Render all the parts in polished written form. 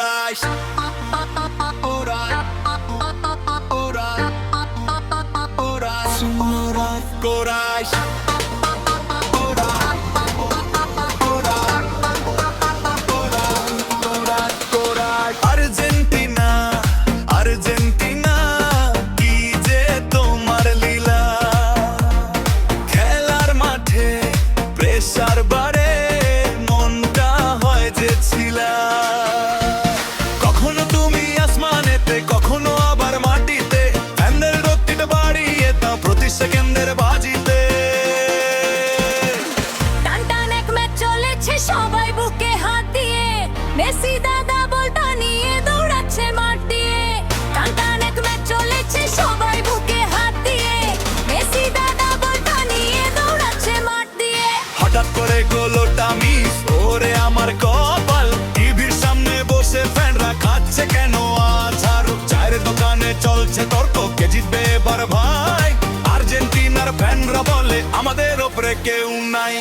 Corais. Corais. Argentina Argentina কি যে তোমার লীলা খেলার মাঠে প্রেসার বাড়ে মনটা হয় যে ছিলা কখনো তুমি আসমানেতে কখনো আবার মাটিতে ফ্যানের গতিটা বাড়িয়ে দাও প্রতি সেকেন্ডের বাজিতে টানটান এক ম্যাচ চলেছে সবাই বুকে হাত দিয়ে মেসি দাদা বলটা নিয়ে দৌড়াচ্ছে মাঠ দিয়ে টানটান এক ম্যাচ চলেছে সবাই বুকে হাত দিয়ে মেসি দাদা বলটা নিয়ে দৌড়াচ্ছে মাঠ দিয়ে হঠাৎ করে গোলটা মিস ওরে আমার কপাল টিভির সামনে বসে ফ্যানরা খাচ্ছে কেন আছাড় চায়ের দোকানে চলছে তর্ক কে জিতবে এবার ভাই আর্জেন্টিনার ফ্যানরা বলে আমাদের ওপরে কেউ নাই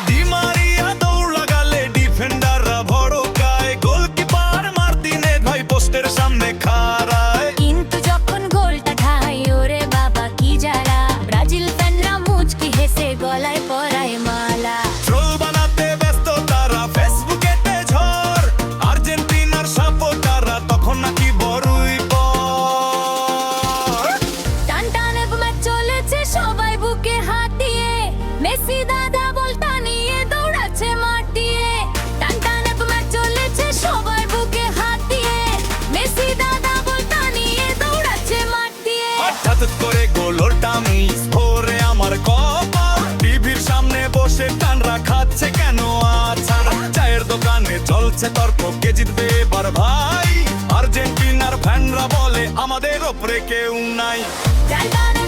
দি মারিয়া দৌড় লাগালে ডিফেন্ডাররা ভড়কায় গোলকিপার মার্টিনে ভাই পোস্টের সামনে খাড়ায় কিন্তু যখন গোলটা ঠাই ওরে বাবা কি জ্বালা ব্রাজিল ফ্যানরা মুচকি হেসে গলায় পরায় মালা ট্রোল বানাতে ব্যস্ত তারা ফেসবুকেতে ঝড় আর্জেন্টিনার সাপোর্টাররা তখন নাকি বড়ই পর টানটান এক ম্যাচ চলেছে সবাই বুকে হাত দিয়ে মেসি দাদা বলটা নিয়ে দৌড়াচ্ছে মাঠ দিয়ে টানটান এক ম্যাচ চলেছে সবাই বুকে হাত দিয়ে মেসি দাদা বলটা নিয়ে দৌড়াচ্ছে মাঠ দিয়ে হঠাৎ করে গোলটা মিস ওরে আমার কপাল টিভির সামনে বসে ফ্যানরা খাচ্ছে কেন আছাড় চায়ের দোকানে চলছে তর্ক কে জিতবে এবার ভাই আর্জেন্টিনার ফ্যানরা বলে আমাদের ওপরে কেউ নাই টানটান